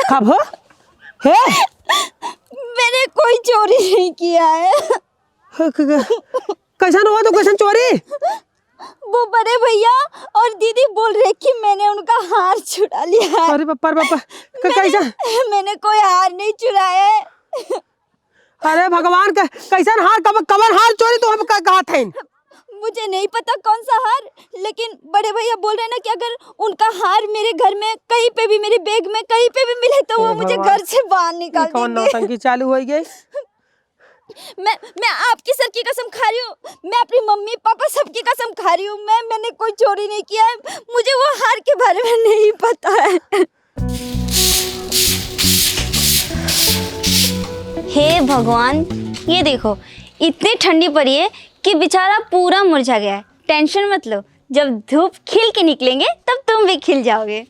कब हो? है? मैंने कोई चोरी नहीं किया है। कैसा हुआ तो कैसा चोरी? वो बड़े भैया और दीदी बोल रहे कि मैंने उनका हार चुरा लिया है। अरे बापा कैसा? मैंने कोई हार नहीं चुराया है। अरे भगवान का कैसा हार? कबर हार चोरी तो हम कहा थे? मुझे नहीं पता कौन सा हार, लेकिन बड़े भैया बोल रहे हैं ना कि अगर उनका हार मेरे घर में कहीं पे भी, मेरे बैग में कहीं पे भी मिले तो वो मुझे घर से बाहर निकाल देंगे। कौन नौटंकी चालू हो गई? मैं आपकी सर की कसम खा रही हूँ, मैं अपनी मम्मी पापा सबकी कसम खा रही हूँ, मैंने कोई चोरी नहीं किया है। मुझे वो हार के बारे में नहीं पता है। हे भगवान, ये देखो इतनी ठंडी पड़ी है कि बेचारा पूरा मुरझा गया है। टेंशन मत लो, जब धूप खिल के निकलेंगे तब तुम भी खिल जाओगे।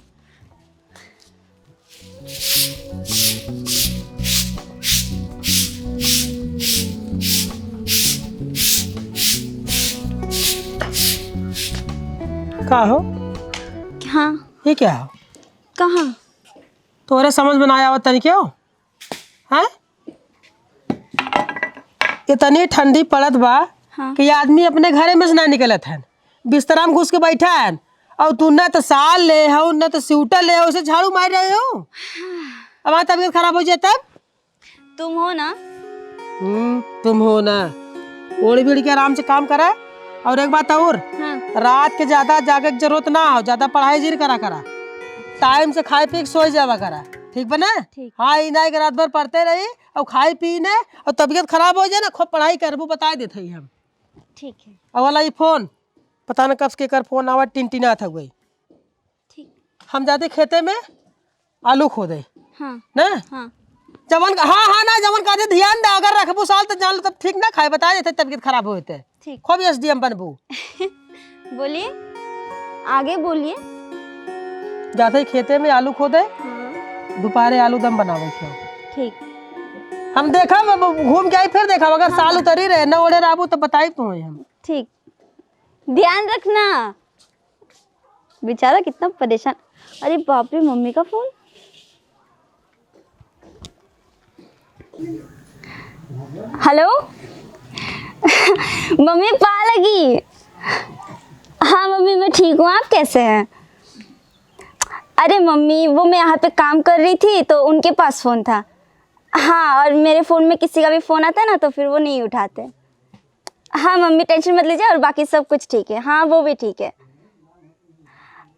का हो? हाँ, ये क्या हो? कहाँ? तोरे समझ में ना आया तनी क्यों? हैं? इतनी ठंडी पड़त बा हाँ। कि आदमी अपने घरे में से ना निकलत है, बिस्तरा में घुस के बैठा है और तू ना तो साल ले हो ना तो स्वेटर ले हो, उसे झाड़ू मार रहे हो। अब हमारी तबीयत खराब हो जाए तब? तुम हो ना? तुम हो ना। ओढ़ भीड़ के आराम से काम करा। और एक बात और, हाँ। रात के ज्यादा जागे की जरूरत ना हो, ज्यादा पढ़ाई जीर करा टाइम से खाए पी के सो जावा करा, ठीक बना? ठीक। हाँ, इना एक रात भर पढ़ते रही और खाए पी ने और तबीयत खराब हो जाए ना, खूब पढ़ाई करबू बता देते ही हम। ठीक है। और वाला ये फोन पता न कब के कर फोन आवा टिनटिना था गई। ठीक। हम जाते खेते में आलू खोदे हाँ। ना, हाँ। जवन हाँ ना जवन का ध्यान दे, अगर रखबू साल तो जान लो तब ठीक ना खाए बता देते तबीयत खराब होते। ठीक। खूब एसडीएम बनबू। बोलिए, आगे बोलिए। जाते ही खेते में आलू खोदे, हाँ। दोपहरे आलू दम बनावे क्यों। ठीक। हम देखा घूम के आई फिर देखा, अगर साल उतरी रहे न ओढ़े राबू तो बताई तू हम। ठीक, ध्यान रखना। बेचारा कितना परेशान। अरे बाप रे, मम्मी का फोन। हेलो। मम्मी पा लगी। हाँ मम्मी मैं ठीक हूँ, आप कैसे हैं? अरे मम्मी वो मैं यहाँ पे काम कर रही थी तो उनके पास फ़ोन था। हाँ, और मेरे फ़ोन में किसी का भी फ़ोन आता है ना तो फिर वो नहीं उठाते। हाँ मम्मी टेंशन मत लीजिए, और बाकी सब कुछ ठीक है। हाँ वो भी ठीक है।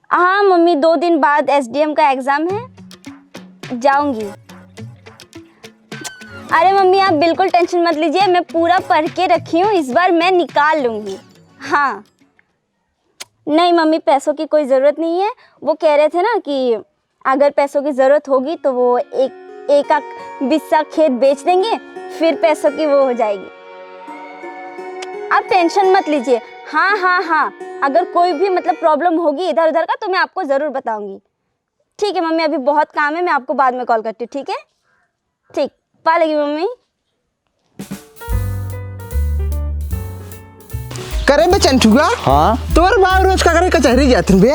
हाँ मम्मी 2 दिन बाद एसडीएम का एग्ज़ाम है, जाऊंगी। अरे मम्मी आप बिल्कुल टेंशन मत लीजिए, मैं पूरा पढ़ के रखी हूँ, इस बार मैं निकाल लूँगी। हाँ नहीं मम्मी, पैसों की कोई ज़रूरत नहीं है। वो कह रहे थे ना कि अगर पैसों की ज़रूरत होगी तो वो एक बिस्सा खेत बेच देंगे, फिर पैसों की वो हो जाएगी। आप टेंशन मत लीजिए। हाँ हाँ हाँ, अगर कोई भी मतलब प्रॉब्लम होगी इधर उधर का तो मैं आपको ज़रूर बताऊंगी। ठीक है मम्मी, अभी बहुत काम है, मैं आपको बाद में कॉल करती हूँ। ठीक है? ठीक, पा लेगी मम्मी। करे बे चंचुआ। हाँ तोर बाप रोज का करे कचहरी जाथिन बे।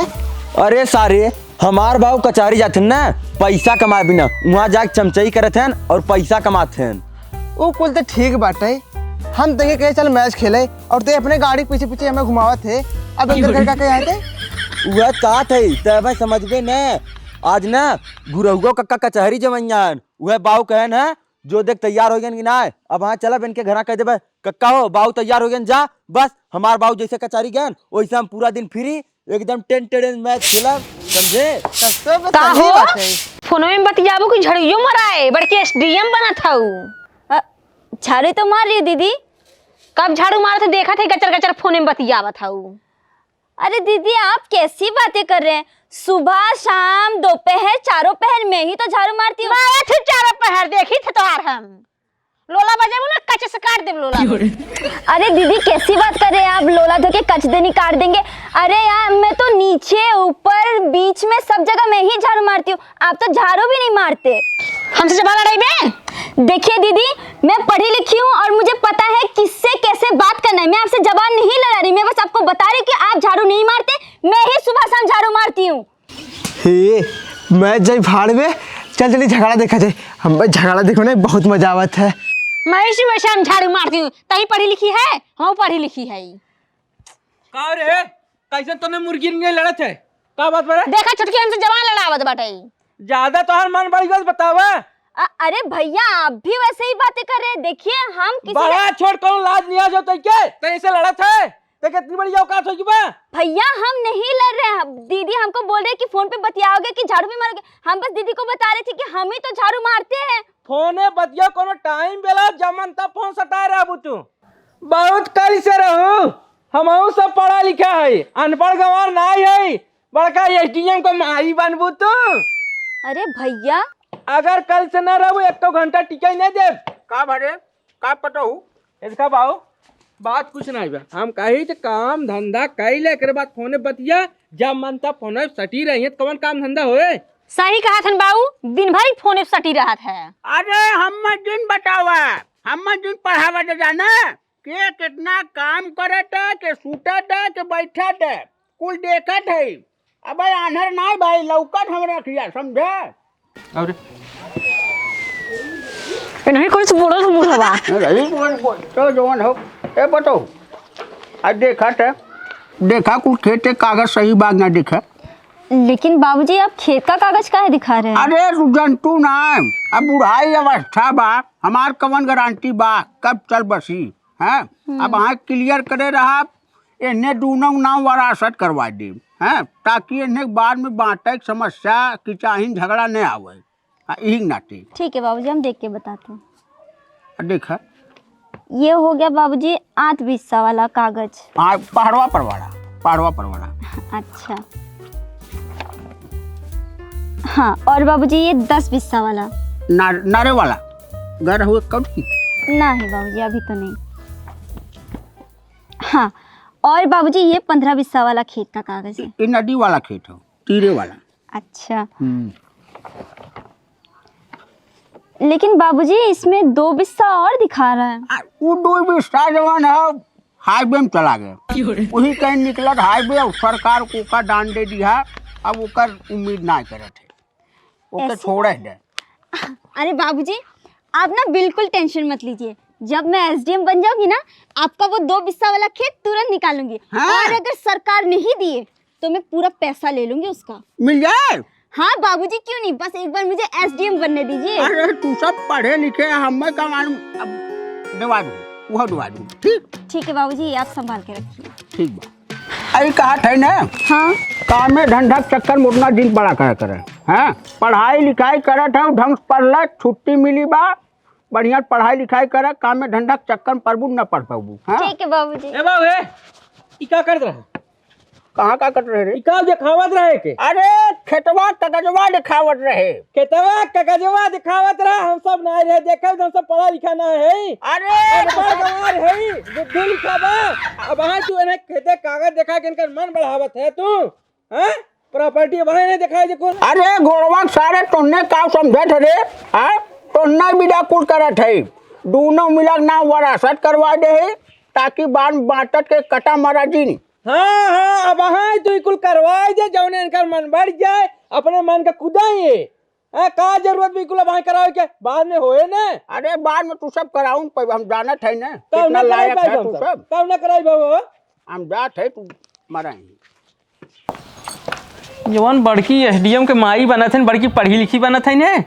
अरे सारे हमार बाबू कचहरी जाते ना पैसा कमाए बिना, वहाँ जाके चमचई करे थे और पैसा कमाते हैं। वो कुल तो ठीक बाटे, हम देखे कहे चल मैच खेले और ते अपने गाड़ी के पीछे पीछे हमें घुमावा थे। अब अंदर घर का कहे आए थे वह का थे तब भाई समझ गए न। आज ना गुरहुआ कक्का कचहरी जमैन वह बाबू कहन है जो देख तैयार हो गए कि ना, अब हाँ चला इनके घर कह देवे कक्का हो बाबू तैयार हो गए जा, बस हमार बाबू जैसे कचहरी गए वैसे हम पूरा दिन फ्री एकदम टेंटेड मैच खेला, समझे? का हो फोन में बतियाबो कि झड़ियो मराए बड़के एसडीएम बना था। झाड़ू तो मार रही दीदी। कब झाड़ू मारा था देखा थे, गचर गचर फोन में बतियावा था। अरे दीदी आप कैसी बातें कर रहे हैं? सुबह शाम दोपहर चारों पहर में ही तो झाड़ू मारती हूँ। मारा थे चारों पहर देखी थे तो हम लोला बजाबू ना कच्चे से काट दे लोला। अरे दीदी कैसी बात कर रहे हैं आप? लोला धो के कच देनी काट देंगे? अरे यार मैं तो नीचे ऊपर बीच में सब जगह मैं ही झाड़ू मारती हूँ, आप तो झाड़ू भी नहीं मारते। हमसे जमा लड़ाई में देखिए दीदी मैं पढ़ी लिखी हूँ और मुझे पता है किससे कैसे बात करना है। मैं आपसे जबान नहीं लड़ा रही, मैं बस आपको बता रही कि आप झाड़ू नहीं मारते, मैं ही सुबह शाम झाड़ू मारती हूँ। हे मैं जाई भाड़ में, चल चलिए झगड़ा देखा जाए। हम झगड़ा देखो ना बहुत मजा आवत है। मैं इसी में शाम झाड़ू मारती हूँ। तही पढ़ी लिखी है, हाँ पढ़ी लिखी है। का रे कैसे तूने मुर्गी नहीं लड़त है? का बात बड़ा? देखा छुटकी हमसे जवान लड़ावत बाटे। ज्यादा तो हर मन बड़ी बात बतावा। अरे भैया आप भी वैसे ही बातें कर रहे हैं। देखिए हम किसी बड़ा छोड़ कौन लाज नहीं आ जाता क्या? तो ऐसे लड़त है तो कितनी बड़ी औकात होगी बा? भैया हम नहीं लड़ रहे हैं। दीदी हमको बोल रहे कि फोन पे बतियाओगे कि झाड़ू भी मारोगे। हम बस दीदी को बता रहे थे कि हम ही तो झाड़ू मारते हैं। फोने बतिया कोनो टाइम बेला जमन तब फोन सटा रहा तू। बहुत कल से रहू हम सब पढ़ा लिखा है, अनपढ़ गंवार नहीं है। बड़का एसडीएम को माई बनबू तू। अरे भैया अगर कल से न रहू एक तो घंटा टिके नहीं दे। का भरे का पटहू इसका बाऊ बात कुछ नहीं बा। हम कही तो काम धंधा कैले के बाद फोने बतिया जब मन तब फोने सटी रही है। कौन काम धंधा होए? सही कहा थन बाबू, दिन भर ही फोन सटी रहा है। अरे हम दिन बतावा, हम दिन पढ़ावा जाना के कितना काम करत है, के सूतत है, के बैठत है, कुल देखत है। अब आन्हर नहीं भाई लौकत हम रखिया समझे। अरे नहीं कोई से बोलो तो बूढ़ा बा। रही बोल तो जवान हो ए बताओ आज देखत है, देखा कुल खेते कागज सही बात ना दिखा। लेकिन बाबूजी आप खेत का कागज काहे दिखा रहे हैं? अरे जंतु ना अब बुढ़ाई अवस्था बा, हमार कवन गारंटी बा कब चल बसी है। अब हाँ क्लियर करे रहा इन्हें दोनों नाम वरासत करवा दी है, ताकि इन्हें बाद में बांटे समस्या की चाही झगड़ा नहीं आवे। यही नाते ठीक है बाबूजी हम देख के बताते हैं। देखा ये हो गया बाबूजी 8 हिस्सा वाला कागज। हाँ पहाड़वा परवाड़ा। अच्छा हाँ और बाबूजी ये 10 हिस्सा वाला नारे वाला घर हुए कब की? नहीं बाबूजी अभी तो नहीं। हाँ और बाबूजी ये 15 हिस्सा वाला खेत का कागज है। ये नदी वाला खेत हो, तीरे वाला। अच्छा लेकिन बाबूजी इसमें 2 हिस्सा और दिखा रहा है। वो 2 हिस्सा जवान है हाईवे में चला गया, वही कहीं निकलत हाईवे और सरकार को का दान दे दिया। अब ओकर उम्मीद ना करे थे, ओके छोड़े दे। अरे बाबूजी आप ना बिल्कुल टेंशन मत लीजिए, जब मैं एसडीएम बन जाऊंगी ना आपका वो 2 हिस्सा वाला खेत तुरंत निकालूंगी। हाँ? और अगर सरकार नहीं दिए तो मैं पूरा पैसा ले लूंगी उसका। मिल जाए? हाँ बाबूजी क्यों नहीं, बस एक बार मुझे एसडीएम बनने दीजिए। अरे तू सब पढ़े लिखे हमें का मालूम। अब दवा दूँ वह दवा दूँ। ठीक है बाबूजी ये आप संभाल के रखिए। ठीक बा। अरे कहा थे ना हाँ काम में धंधा चक्कर में उतना दिन बड़ा कहे करे हैं। पढ़ाई लिखाई करत है ढंग से पढ़ल, छुट्टी मिली बा बढ़िया पढ़ाई लिखाई करे, काम में धंधा चक्कर में पढ़बू न पढ़ पाबू। ठीक है बाबूजी। ए बाबू ए ई का करत रहे? कहाँ का कट रहे रे? ई का दिखावत रहे के? अरे खेतवा कागजवा दिखावत रहे। खेतवा कागजवा दिखावत रहे, हम सब ना रहे देखे, हम सब पढ़ा लिखा ना है। अरे गवार है बुद्धि लिखा बा। अब हां तू इन्हें खेते कागज दिखा के इनका मन बढ़ावत है तू हैं? प्रॉपर्टी वहां नहीं दिखाई दे कौन? अरे घोड़वा सारे तोने का समझत रे हैं? तोना बिदा कुल करत है, दोनों मिला ना वरासत करवा दे है ताकि बान बाटत के कटा मरा जी। हाँ अब हाँ तू कुल करवाए दे जौने इनका मन बढ़ जाए, अपने मन का कुदाइए। का जरूरत भी कुल वहाँ करावे के बाद में होए ना? अरे बाद में तू सब कराऊं पर हम जानत है ना कितना लायक है तू सब। कब ना कराई बाबू हम जात है तू मरा। जवान बड़की एसडीएम के माई बना थे, बड़की पढ़ी लिखी बना थे ने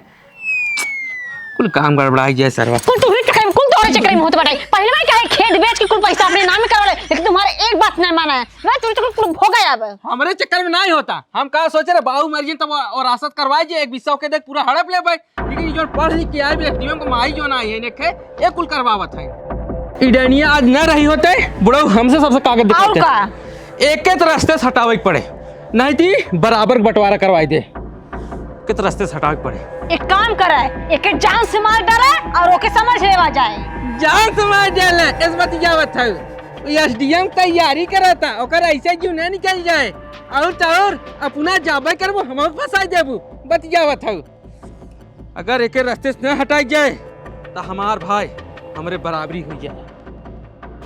कुल काम गड़बड़ाई जाए सरवा। कुल तू ही चक्कर में, कुल तोरे चक्कर में होत बाटे। पहले में क्या है खेत बेच के कुल पैसा अपने नाम में करवा ले, लेकिन तुम्हारे एक बात नहीं माना है। मैं तुझे तो कुल हो गया। अब हमारे चक्कर में नहीं होता। हम कहा सोचे रहे बाबू मर जी तब और आसत करवाए जे एक बिस्सा के देख पूरा हड़प ले भाई। लेकिन जो पढ़ लिख के आए भी एसडीएम को माई जो ना है नेखे ये कुल करवावत है। इडनिया आज न रही होते बुढ़ऊ हमसे सबसे कागज दिखाते का एक के रास्ते से हटावे के पड़े, नहीं थी बराबर बंटवारा करवाई दे कित रास्ते से हटावे के पड़े। एक काम करे, एक जान से मार डाले और ओके समझ लेवा जाए। जान से मार डाले इस बात जावत है। एसडीएम तैयारी करता ओकर ऐसे क्यों नहीं निकल जाए और तो और अपना जाबे करबो हम फंसा देबू बतियावत है। अगर एक रास्ते से न हटाई जाए तो हमार भाई हमरे बराबरी हुई है।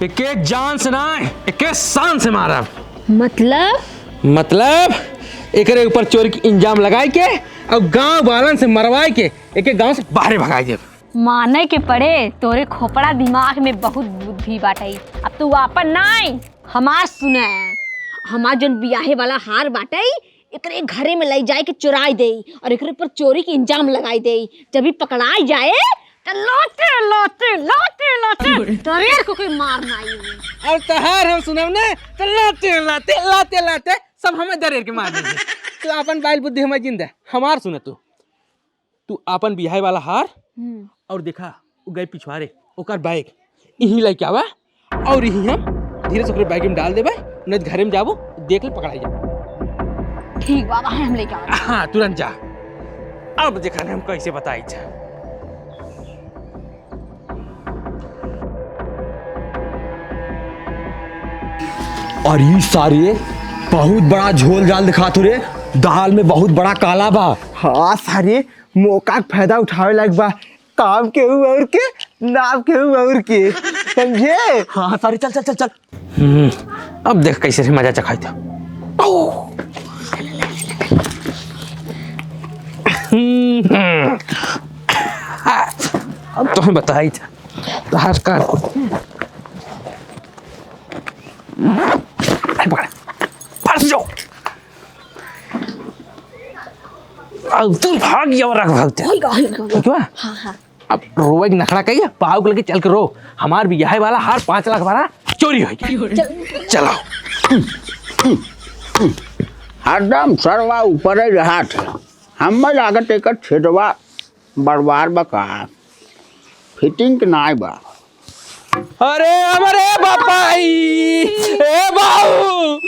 एक जान से ना एक शान से मारा। मतलब एकरे ऊपर चोरी की इंजाम लगाए के और गांव वालन से मरवाए के एक गांव से बाहर भगाई दे। माने के पड़े तोरे खोपड़ा दिमाग में बहुत बुद्धि बाटे। अब तू वापन नाई हमार सुने, हमार जन बियाहे वाला हार बाटे एकरे घरे में ले जाए के चुराई दे और एकरे पर चोरी की इंजाम लगाई दे। जब भी पकड़ाई जाए तो लोटे लोटे लोटे लोटे तोरे को कोई मार नहीं। और तहार हम सुनब ना तो लाते लाते लाते लाते सब हमें दरेर के मार देंगे। तू अपन बाइल बुद्धि हमें जिंदा हमार सुने। तू अपन बिहाई वाला हार और देखा वो गए पिछवारे ओकर बाइक यहीं लेके आवा और यहीं हम धीरे से बाइक में डाल देबे नहीं घरे में जाबो देख ले पकड़ाई जा। ठीक बाबा हम लेके आवा। हाँ तुरंत जा। अब देखा हम कैसे बताई जा। और ये सारे बहुत बड़ा झोल जाल दिखा तो रे, दाल में बहुत बड़ा काला बा। हाँ सारे मौका का फायदा उठावे लायक बा। काम के और के नाम के और के समझे। हाँ सारे चल चल चल चल। अब देख कैसे से मजा चखाई था। अब तो हमें बताई था बाहर का तू भाग गया और भागते क्यों? अब रोवे की नखड़ा कही पाव को लेके चल के रो। हमार भी यही वाला हार 5 लाख वाला चोरी हो गया। चलो हरदम सरवा ऊपर ही रहा था। हम लागत एक छेदवा बरबार बका फिटिंग के नाय बा। अरे हमारे बापाई ए बाऊ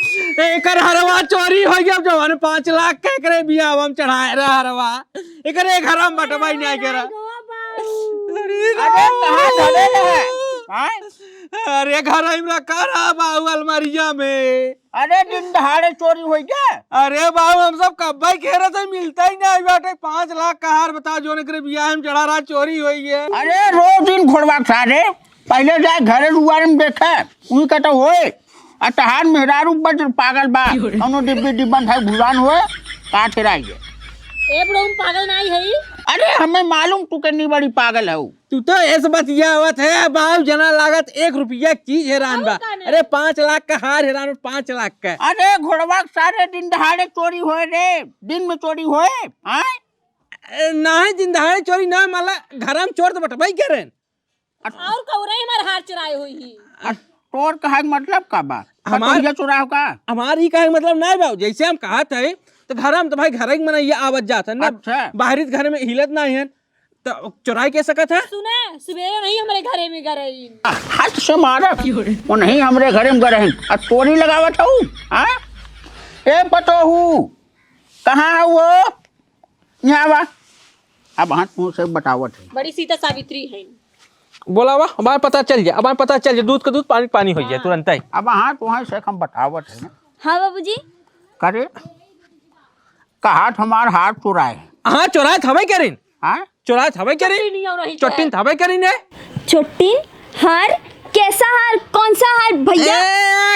एकर हरवा चोरी हो गया। जो हमने 5 लाख के करे बिया हम चढ़ाए रहा हरवा एकरे एक हराम बटवाई नहीं करा। अरे कहां धरे है? अरे घर में रखा रहा बाऊ अलमारिया में। अरे दिन दहाड़े चोरी हो गया। अरे बाबू हम सब कब भाई खेरे से मिलता ही नहीं बेटे। 5 लाख का हार बता जो ने बिया में चढ़ा रहा चोरी हुई है। अरे रोज दिन घोड़वा सारे पहले जाए घरे रुआर में देखे उही का तो होए अतहार मेहरारू बज पागल बा कोनो डिब्बी डिब्बन भाई भुलान होए का ठेराई गए। ए बड़ो पागल नहीं है। अरे हमें मालूम तू कितनी बड़ी पागल है। तू तो ऐसे बतिया हुआ है बाबू जना लागत 1 रुपया की हैरान बा। अरे 5 लाख का हार हैरान 5 लाख का। अरे घोड़वा सारे दिन दहाड़े चोरी होए रे। दिन में चोरी होए नहीं दिन दहाड़े चोरी ना माला घर में चोर तो बट भाई कह रहे और कौरे हमार हार चुराए हुई ही। तोर कहा मतलब का बा हमार चुराव का हमारी कहे मतलब नहीं बाबू। जैसे हम कहा थे तो घर में तो भाई घर में ये आवत जाता है ना। अच्छा। बाहरी घर में हिलत नहीं है तो चुराई के सकत है। सुने सवेरे नहीं हमारे घरे में गए हाथ से मारा वो नहीं हमरे घरे में गए और चोरी लगावत हूँ। ए पतोहू कहाँ है वो? यहाँ बा। अब हाथ मुँह से बतावत है। बड़ी सीता सावित्री है। बोला वाह हमारे पता चल जाए। अब हमें पता चल जाए दूध का दूध पानी पानी हो जाए तुरंत ही। अब हाथ वहाँ से हम बतावत है ना। हाँ बाबूजी। करे कहा हमार हाथ चुराए। हाँ चुराए थवे करीन। हाँ चुराए थवे करीन चट्टीन थवे करीन है। छोटीन हार कैसा हार कौन सा हार भैया?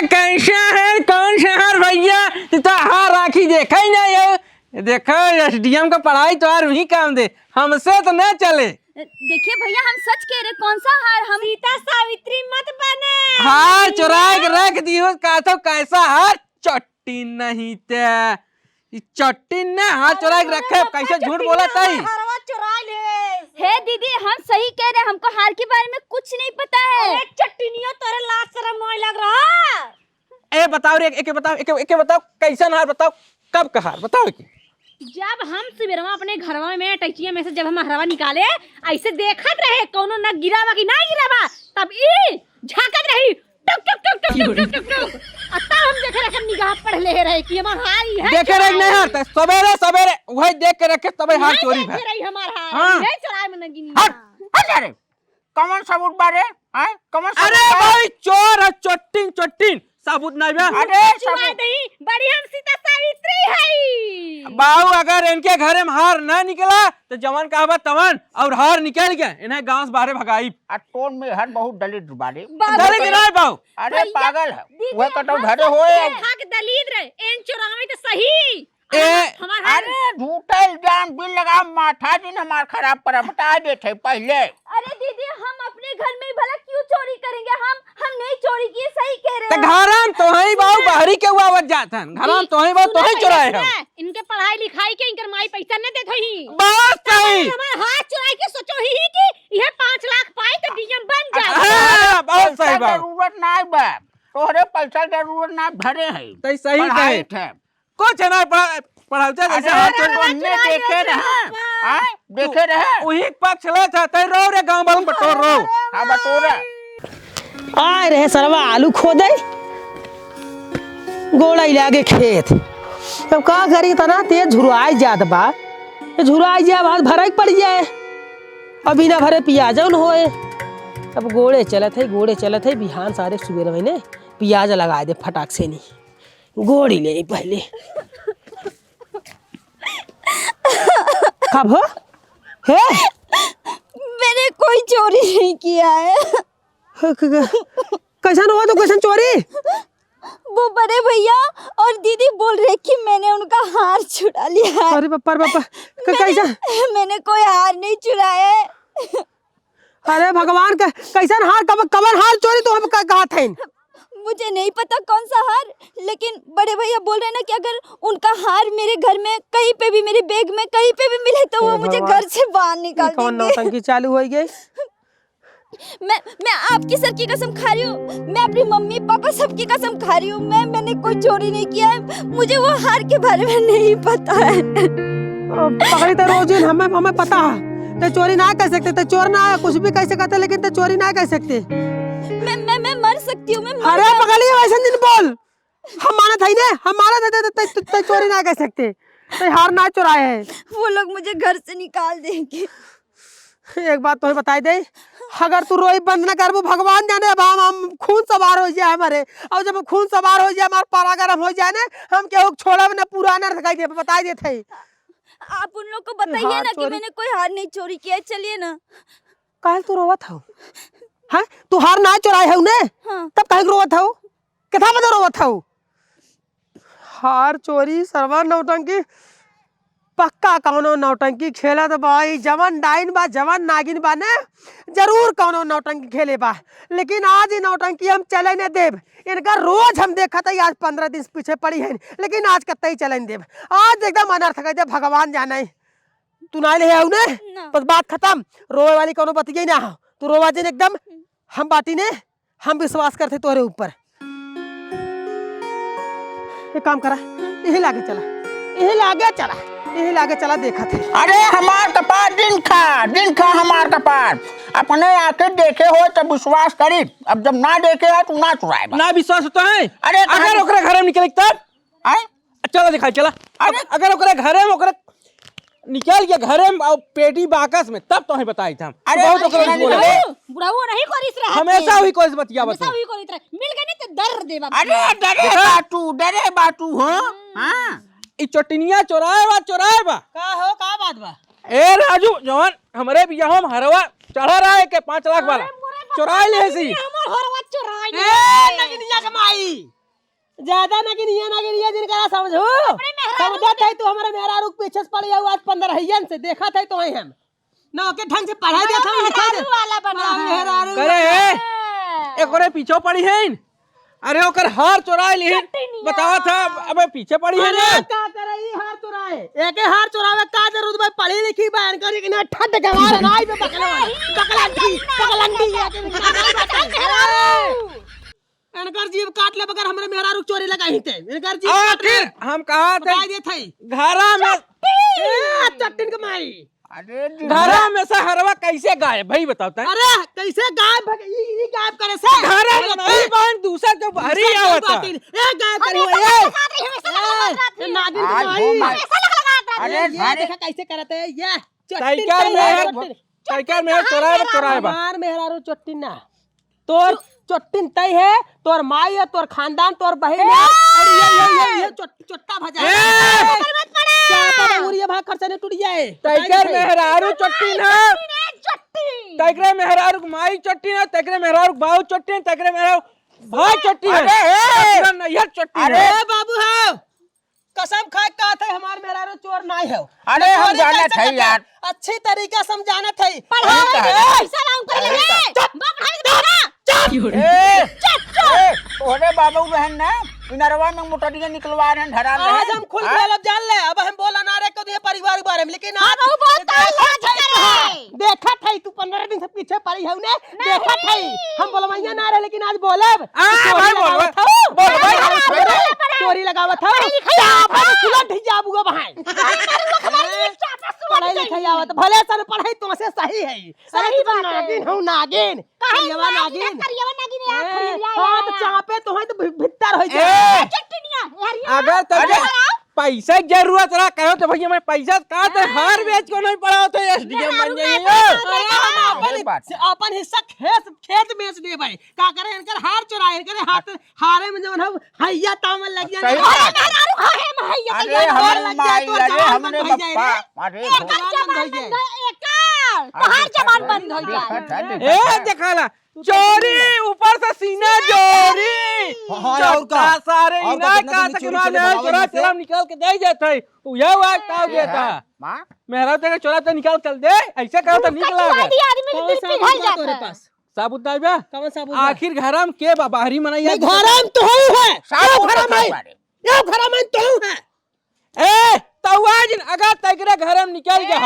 कैसा है कौन सा हार भैया? तो हार राखी देखा ही नहीं है। देखो एसडीएम का पढ़ाई तो यार वही काम दे हमसे तो न चले। देखिए भैया हम सच कह रहे कौन सा हार हम सीता सावित्री मत बने। हार चुरा के रख दियो का तो कैसा हार चट्टी नहीं थे चट्टी ने हाथ चुरा के रखे कैसे झूठ बोला तई। हरवा चुरा ले। हे दीदी हम सही कह रहे हमको हार के बारे में कुछ नहीं पता है। एक चट्टीनियो तोरे लाज शर्म नहीं लग रहा। ए बताओ रे एक बताओ कैसा हार बताओ कब का हार बताओ कि जब हम सवेरवा अपने घरवा में टचिया में से जब हम हरवा निकाले ऐसे देखत रहे कोनो न गिरावा कि ना गिरावा तब ई झाकत रही टक टक टक टक टक टक टक अत्ता हम देख रहे हम निगाह पढ़ ले रहे कि हमार हाई है देखे रहे नहीं हारता सवेरे सवेरे वही देख के रखे तबे हार चोरी है। रही हमार हाई हाँ। है चुराए में नगिनी। हट अरे कौन सबूत बारे कौन अरे भाई चोर है चट्टीन साबुत नहीं बे। अरे चुरा दई बड़ी हम सीता सावित्री है। बाऊ अगर इनके घरे में हार ना निकला तो जवान कहबा तवन और हार निकल गया इन्हें गांव से बाहर भगाई। टोन में हर बहुत दलित बाड़ी दलित नहीं बाऊ, अरे पागल है वह कटो घरे होए दलीद रहे एन चुरावे तो सही अरे झूठा इल्जाम बिल लगा माथा दिन हमार खराब पर बता देते पहले। अरे दीदी हम अपने घर में भला क्यों चोरी करेंगे, हम नहीं चोरी किए, सही कह रहे तो हैं। घरम तो ही बाऊ बाहरी के हुआ आवाज जाता घरम तो ही बाऊ तो ही चुराए हम इनके पढ़ाई लिखाई के इनकर माई पैसा न देत होई। बात सही हमार हाथ चुराई के सोचो ही कि यह 5 लाख पाए तो डीएम बन जाए। हां बहुत सही बात, जरूरत ना है तोहरे पैसा जरूरत ना भरे है तो सही कहे कुछ ना पढ़ाते जैसे हाथ चोरी देखे रहे देखे रहे वही पक्ष ले था तै रो रे गांव वालों बटोर रो। हां बटोरा आए रहे सरवा आलू खोदे गोड़ा लागे खेत। अब का करी तना ते झुराई जात बा, झुराई जाए बाद भराई पड़ जाए, अभी ना भरे प्याज न होए। अब गोड़े चलत है बिहान सारे सुबह महीने प्याज लगा दे फटाक से नहीं गोड़ी ले पहले। कब हो है मैंने कोई चोरी नहीं किया है। कैसन हुआ तो कैसन चोरी? वो बड़े भैया और दीदी बोल रहे कि मैंने उनका हार चुरा लिया है। अरे बापा कैसा? मैंने कोई हार नहीं चुराया है। अरे भगवान का कैसन हार कबर हार चोरी तो हम कहा थे? मुझे नहीं पता कौन सा हार, लेकिन बड़े भैया बोल रहे हैं ना कि अगर उनका हार मेरे घर में कहीं पे भी, मेरे बैग में कहीं पे भी मिले तो वो मुझे घर से बाहर निकाल देंगे। कौन नौटंकी चालू हो गई? मैं आपकी सर की कसम खा रही हूँ, मैं अपनी मम्मी पापा सबकी कसम खा रही हूँ, मैंने कोई चोरी नहीं किया है। मुझे वो हार के बारे में नहीं पता है। पकड़ी तो रोज हमें पता है तो चोरी ना कर सकते, तो चोर ना कुछ भी कह सकते लेकिन तो चोरी ना कर सकते। मैं मर सकती हूँ। अरे पकड़ी वैसे दिन बोल, हम माना था ना, हम माना था तो चोरी ना कर सकते, तो हार ना चुराए है। वो लोग मुझे घर से निकाल देंगे। एक बात तो बता दे, अगर तू रोई बंद न कर वो भगवान जाने अब हम खून सवार हो जाए हमारे, और जब खून सवार हो जाए हमारा पारा गर्म हो जाए ना, हम क्या छोड़ा ना पुराना दिखाई दे बता देते। आप उन लोग को बताइए ना कि मैंने कोई हार नहीं चोरी किया है। चलिए ना। कल तू रोवत हो? हाँ तू हार ना चुराए है उन्हें? हाँ। तब कहीं रोवत हो? कितना बजे रोवत हो? हार चोरी सरवा नौटंकी पक्का कौनो नौटंकी खेला तो भाई जवन डाइन बा जवन नागिन बा ने जरूर कौनो नौटंकी खेले बा, लेकिन आज ही नौटंकी हम चले न देव। इनका रोज हम देखा था आज 15 दिन पीछे पड़ी है, लेकिन आज कत्ता ही चलन देव। आज एकदम अनर्थ कर दे भगवान जाने। तू ना ले आऊ ने बस बात खत्म, रोए वाली कोनो बतिये ना हो। तू रोवा दिन एकदम हम बाटी ने हम विश्वास करते तोरे ऊपर। एक काम करा, यही लागे चला, यही लागे चला देखा थे। अरे हमार कपार दिन खा हमार कपार अपने आके देखे हो तब विश्वास करी, अब जब ना देखे है तू ना चुराए ना विश्वास होता है। अरे अगर ओकरे घरे में निकल तब चलो दिखाई चला। अगर ओकरे घरे में ओकरे निकल के घरे में और पेटी बाकस में तब तो ही बताई था। अरे बहुत ओकरे बोले बुढ़ा वो नहीं करिस रहा हमेशा हुई कोई बतिया बता हुई करिस रहा मिल गए नहीं तो दर्द देबा। अरे डरे बातू हो। हां ई चोटिनिया चोराए बा का हो का बात बा? ए राजू जवान हमरे भी यहाँ हरवा चढ़ा रहा है के 5 लाख वाला चुराए ले सी हमर हरवा चुराई नगिनिया कमाई ज्यादा नगिनिया जिनका समझो समझत है तू हमारे मेहरा रुक पीछे पड़ जाऊ आज 15 हयन से देखा था तो हम ना के ढंग से पढ़ाई देत हम लिखा दे वाला बना है। करे एकरे पीछे पड़ी है। अरे ओकर हार चुराए ली बतावा था अबे पीछे पड़ी है ना। का करई हार चुराए एके हार चुरावे का जरूरत भाई पढ़ी लिखी बयान करी कि ना ठड के मार नाई पे पकलंडी इनकर जीव काट ले बगैर हमरे मेहरा रुक चोरी लगाई थे। इनकर जीव काट ले हम कहा थे दे थई घरा में चट्टिन कमाई। अरे घरा में से हरवा कैसे गायब भाई बताओ ता? अरे कैसे गायब ई गायब करे से घरा में भाई बहन दूसरा के बाहरी आवता ए गायब करी ए नागिन कमाई। अरे ये देखा कैसे करते है ये साइकिल में चोराए बा मार मेहरा रो चट्टिन ना तोर चट्टिन तय है, तोर माई है, तोर खानदान, तोर बहन है, और ये चोट्टा भजा तैकर मेहरारू चट्टी ना तैकरे मेहरारू माई चट्टी ना तैकरे मेहरारू बाऊ चट्टी तैकरे मेहरारू भाई चट्टी है नैहर चट्टी अरे बाबू हो कसम खा का थे हमार मेहरारू चोर नहीं है। अरे हम जाना था यार, अच्छी तरीका समझाना था। तोरे बाबू बहन ना इनरवा में मोटरिया निकलवा रहे हैं धरा रहे आज हम खुल गलत जान ले। अब हम बोला ना रे को परिवार के बारे में, लेकिन आज देखा था तू 15 दिन से पीछे पड़ी है ने देखा था। हम बोलवाइया ना रे, लेकिन आज बोलब चोरी लगावत था सुलट ही जाबूगा भाई। पढ़ाई लिखाई आवत भले सन पढ़ाई तो से सही है। सही बात नागिन हूं नागिन करियवा नागिन हां तो चापे तो है तो भीतर हो जाए चटनिया। अगर तुझे पैसा की जरूरत रहा कहो तो भैया मैं पैसा कहा तो हार बेच को नहीं पड़ा तो एसडीएम बन जाइए। अपन हिस्सा खेत बेच दे भाई का करे इनकर हार चुराए इनकर हाथ हारे में जवन हम हैया तामल लग जाए। अरे हमने बप्पा अरे तोहार जबान बंद हो जाए। ए देखाला चोरी ऊपर से सीना चोरी और का सारे और इना कितना का दिन तक चोरी ना चले भागो चोरा यहाँ से? चोरा निकाल के दे जाता है तू ये वाक ताव देता मां मेहरा ते चोरा तो निकाल कर दे ऐसे करो तो निकला आदमी के दिल पिघल जाता है। पास साबुत दाइबा कौन साबुत आखिर घरम के बाहरी मनाइया घरम तो है घरम है ये घरम है तो है। ए तवाज अगर तगरे घरम निकल जा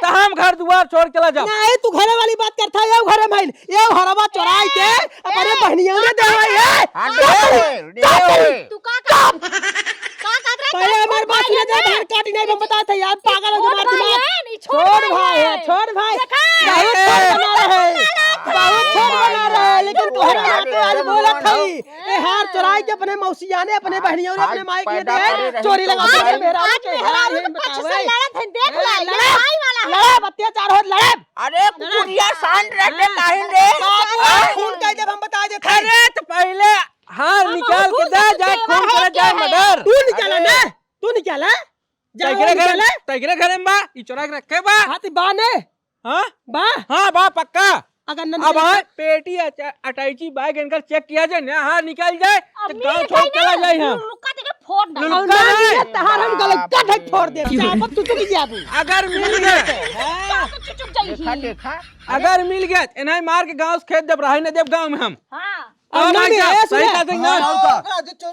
तो हम घर दुआर छोड़ चला जा। नहीं तू घरे वाली बात करता है। ये घरे में ये हरवा चुराई के अपने बहनियों ने देवाई है। तू का पहले हमारे बात सुने जा बाहर काटी नहीं हम बताते यार पागल हो तुम्हारा दिमाग। छोड़ भाई है छोड़ भाई बहुत छोड़ बना रहे बहुत छोड़ बना रहे। लेकिन तुम्हारे बात आज बोला था ये हार चुराई के अपने मौसिया ने अपने बहनियों ने अपने माई के दे चोरी लगा के मेरा बतावे देख ला लड़े अत्याचार हो लड़े। अरे कुड़िया शांत रहते काहे रे खून कह जब हम बता दे अरे तो पहले हार निकाल के दे जाए खून करे जाए मर्डर तू निकाला ना तू निकाला तगरे घर में बा ई चोरा के रखे बा हाथी बाने हां बा हां बा पक्का। अगर न अब हाँ पेटी अटैची बैग इनकर चेक किया जाए ना हाँ निकल जाए तो गाँव छोड़ चला जाए हम लुक्का देके फोड़ दे। लुक्का नहीं तहार हम गलत है छोड़ दे चापत तू की जाबू अगर मिल गए चुप देखा देखा अगर मिल गए इन्हें मार के गाँव से खेत देव रहे न देव गाँव में हम हां अब नहीं मिले सही कहते हैं ना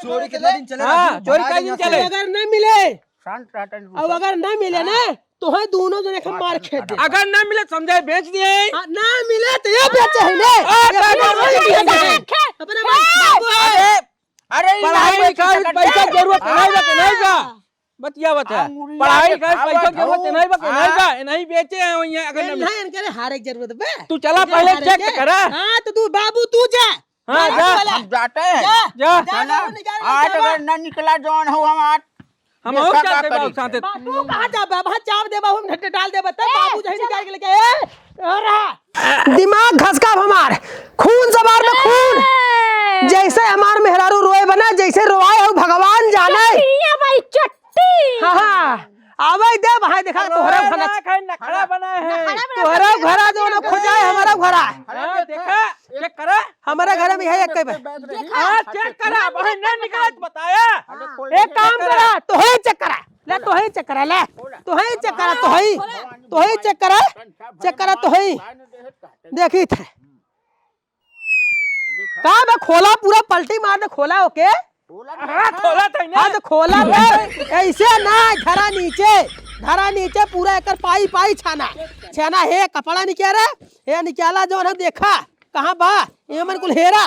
चोरी कितने दिन चले हाँ चोरी कई दिन चले अगर नहीं मिले शांत रहते अब अगर नहीं मिले ना तो है दोनों जने के मार खेत दे। अगर न मिले समझे बेच दिए ना मिले तो ये बेचे है ने अपने बाबू है। अरे पढ़ाई लिखाई पैसा जरूरत नहीं का बतिया बता पढ़ाई लिखाई पैसा जरूरत नहीं का नहीं बेचे हैं वहीं अगर न नहीं इनके हार की जरूरत बे तू चला पहले चेक करा हां तो तू बाबू तू जा हाँ जा हम जाते हैं जा आज अगर न निकला जौन हो हम आज हम और चलते बाबू साथे तू कहां जा बाबा चाप दे बाबू ढट्टे डाल दे बता बाबू जही निकाल के लेके रहा दिमाग घसका हमार खून सवार में खून जैसे हमार मेहरारू रोए बना जैसे रोए हो भगवान जाने भाई चट्टी हां हां आवे दे भाई देखा तोहरा घरा नखरा बना है तोहरा घरा जो ना खोजाए हमारा घरा हाँ देखा चेक करा हमारा घर में है एक कई हाँ चेक करा बहन नहीं निकला तो बताया एक काम करा तो है चेक करा ले तो है चेक करा ले तो है चेक करा तो है चेक करा तो है देखी थे का मैं खोला पूरा पलटी मार दे खोला ओके हाँ खोला था ना हाँ तो खोला ऐसे ना धरा नीचे पूरा एक पाई पाई छाना है कपड़ा निकाला है निकाला जो है देखा कहाँ बा ये मन कुल हेरा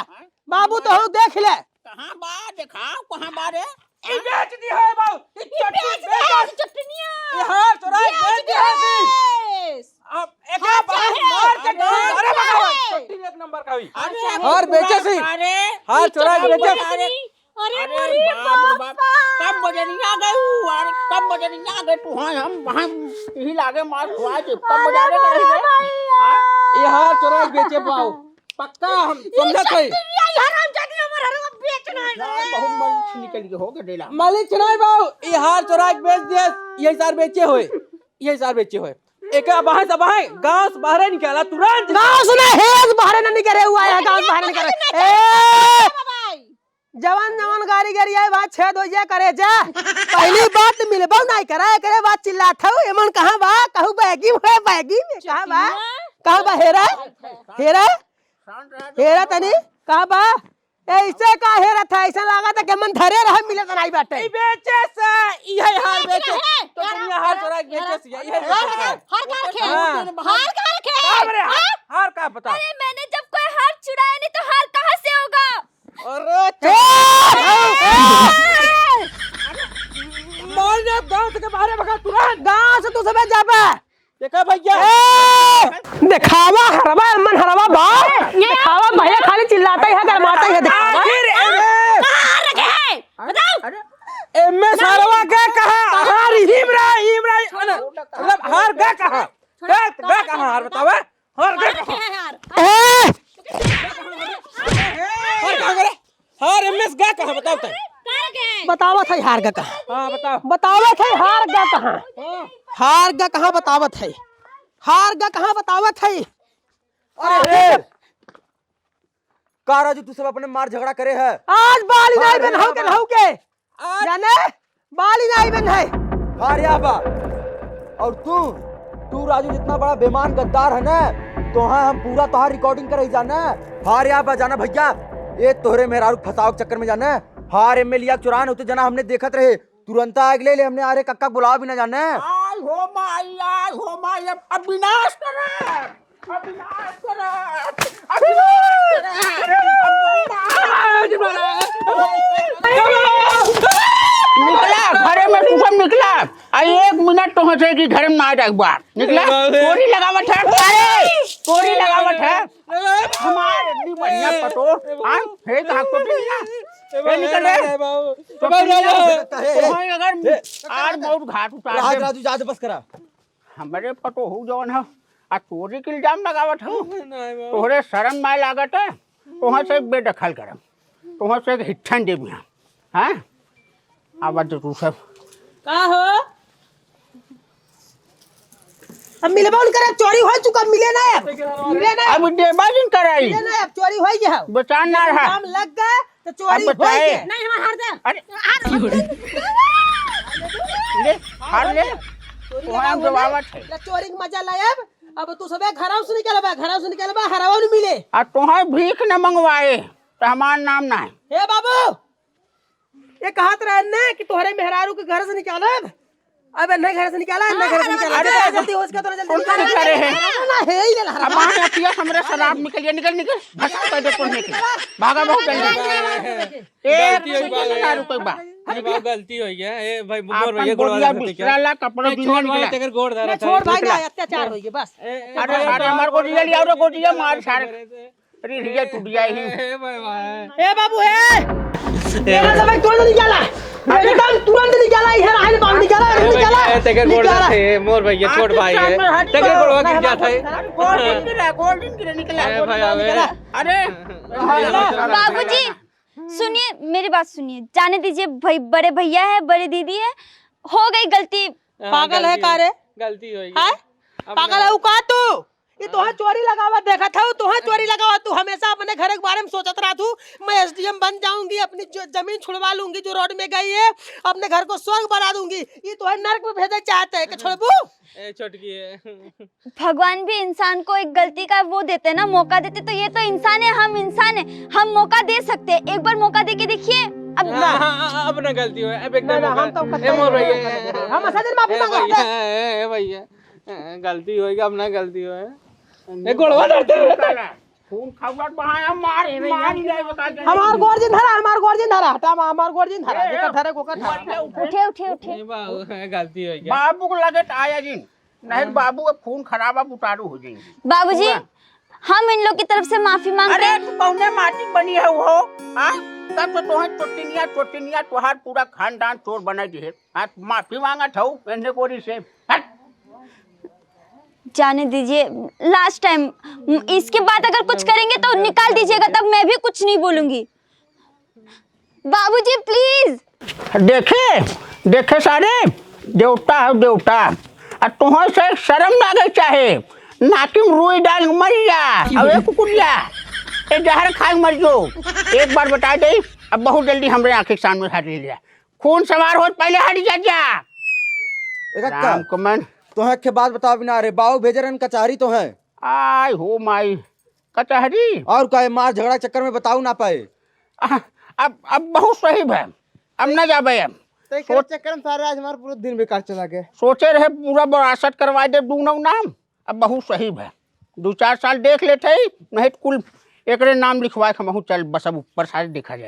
बाबू तो हम देख ले कहां बा दिखाओ कहां बा रे ये बेच दी है बाबू ये चटनिया ये हार चोरा बेच दी है अब एक बार मार के अरे बाबा एक नंबर का हुई हार बेचे सी हार चोरा बेचे अरे बाप कब बजरिया गए अरे कब बजरिया गए तू हां हम वहां ही लागे मार खुआ दे कब बजारे करे ये हार चोरा बेचे पाओ पक्का हम समझा थे बहुत मल निकल के हो गए डेला मालिक नहीं बाऊ ये हार चोरा बेच दिए ये सार बेचे हुए ये सार बेचे हुए एक बाहर से बाहर गांव से बाहर निकाला तुरंत गाँव सुना हेज बाहर न निकले हुआ है गाँव बाहर निकले जवान जवान गाड़ी गाड़ी आए बात छेद हो जाए करे जा पहली बात मिलबो नहीं करे करे बात चिल्लात हो एमन कहां बा कहू बैगी में कहां बा हेरा हेरा हेरा तनी कहां बा ऐसे का हेरा था ऐसा लगा था कि मन धरे रह मिले तो नहीं बाटे बेचे से यही हार बेचे तो दुनिया हार चोरा के बेचे से यही हार का पता अरे मैंने जब कोई हार चुराया नहीं तो हार कहाँ से होगा? अरे मारने गांव से के बाहर भगा तुरंत गांव से तू सब जाबा देखा भैया दिखावा हरवा मन हरवा बा दिखावा भैया खाली चिल्लाता ही है गरमाता ही है दिखावा एमे सारवा के कहा हार इमरा मतलब हार का कहा का कहा हार बतावा हार का कहा हार का करे हार एमएस का कहा बताओ तो बतावत है हार का कहा हां बताओ बतावत है हार का कहा हार का कहा बतावत है हार का कहा बतावत है अरे का राजू तू सब अपने मार झगड़ा करे है आज बाली नहीं बन हो के जाने बाली नहीं बन है हार या बा और तू राजू जितना बड़ा बेईमान गद्दार है ना तो हाँ हम पूरा तोहार रिकॉर्डिंग करे जाना हार या बा जाना भैया ये तोहरे मेहरारू फसाव के चक्कर में जाना हार एमएलए चुरान होते जना हमने देखत रहे तुरंत आग ले हमने आरे कक्का बुलावा भी ना जाने आय हो माय अब विनाश करे निकला घरे में तू सब निकला आई 1 मिनट तो हंसे कि घर में आ जा एक बार निकला चोरी लगावत है अरे चोरी लगावत है हमारे इतनी बढ़िया पटो हां हे कहां को ए निकल रे तो अगर आज बहुत घाट उतार राजू जा बस करा हमारे पटो हो जवन है आ चोरी के इल्जाम लगावत हो तोहरे शर्म माय लागत है तोहां से बेदखल करम तोहां से हिट्ठन देब हां आवाज तू सब का हो अब मिलबो करे चोरी हो चुका मिले ना अब देबाजिन कराई मिले ना अब चोरी हो गया बचान ना रहा काम लग गए तो चोरी हो गई नहीं हम हार दे अरे ले हार ले तोहां जवाबत है चोरी के मजा लायब अब तू सबे घराव से निकलबा हरावा न मिले आ तोहां भीख न मंगवाए तो हमार नाम ना है हे बाबू ये कहत रहे ने कि तोहरे मेहरारू के घर से निकालब अबे नहीं घर से निकाला नहीं घर से निकाला अरे जल्दी हो इसका तो जल्दी कौन करे है ना है ही ना अब वहां अतिया हमरे शराब निकल भसा कर दे कौन निकल भागा बहुत जल्दी एक रुपए बा गलती हो गया ए भाई मोर भैया गोड़ वाला बिसराला कपड़ा बिना निकला तेरे गोड़ धरा था छोड़ भाई ना अत्याचार हो गया बस अरे सारे हमार को दिया लिया और को दिया मार सारे अरे रिया टूट जाए ही ए भाई ए बाबू है तेरा सब तुरंत निकाला एकदम तुरंत निकाला इधर आने पाव निकाला तेरे गोड़ थे मोर भैया छोड़ भाई है तेरे गोड़ गिर गया था गोल्डन गिरा निकला अरे बाबूजी सुनिए मेरी बात सुनिए जाने दीजिए भाई बड़े भैया है बड़ी दीदी है हो गई गलती पागल है का रे गलती हो गई है पागल है का तू ये तोहा चोरी लगावा देखा था तोहा चोरी लगावा तू हमेशा अपने घर के बारे में सोचत रहा तू मैं एसडीएम बन जाऊंगी अपनी जमीन छुड़वा लूंगी जो रोड में गई है अपने घर को स्वर्ग बना दूंगी ये तोहे नरक में भेजना चाहते हैं कि छोड़बू ए छोटकी है भगवान भी इंसान को एक गलती का वो देते हैं ना मौका देते तो ये तो इंसान है हम मौका दे सकते हैं एक बार मौका दे के देखिए अब ना गलती हो अब एकदम हम तो मोर भैया हम असद माफी मांगते ए भैया गलती होगी अब ना गलती हो ए गोड़वा धरते खून खावट बहाया मार जाए बता दे हमार गोर्जिन धरा हटा हमार गोर्जिन धरा जेका धरे को धरा उठे गलती हो गई बाबू को लगे आया जी नहीं बाबू का खून खराब अब उतारू हो जाएंगे बाबूजी हम इन लोग की तरफ से माफी मांगते अरे हैं तू कौने माटी बनी है वो हां तब तो तोहर चोटिनिया तोहार पूरा खानदान चोर बना दी है हां माफी मांगा था एने कोरी से हट जाने दीजिए लास्ट टाइम इसके बाद अगर कुछ करेंगे तो निकाल दीजिएगा तब मैं भी कुछ नहीं बोलूंगी बाबूजी प्लीज देखे सारे देवता है देवता और तुह से शर्म ना गई चाहे नाकिम रुई डाल मर जा अब एक कुकुरिया ए जहर खाए मर जो एक बार बता दे अब बहुत जल्दी हमरे आंखें के सामने हट लिया खून सवार हो पहले हट जा एक राम कमन तो है के बात बताओ बिना अरे बाऊ भेजरन कचहरी तो है आय हो माई कचहरी और कहे मार झगड़ा चक्कर में बताऊ ना पाए अब बहुत सही है अब न जाबे अब तो चक्कर में सारे आज हमारा पूरा दिन बेकार चला गया। सोचे रहे पूरा विरासत करवा दे दूनों नाम अब बहुत सही है 2-4 साल देख लेते नहीं कुल एकरे नाम लिखवाए हम चल बस अब ऊपर सारे देखा जाए।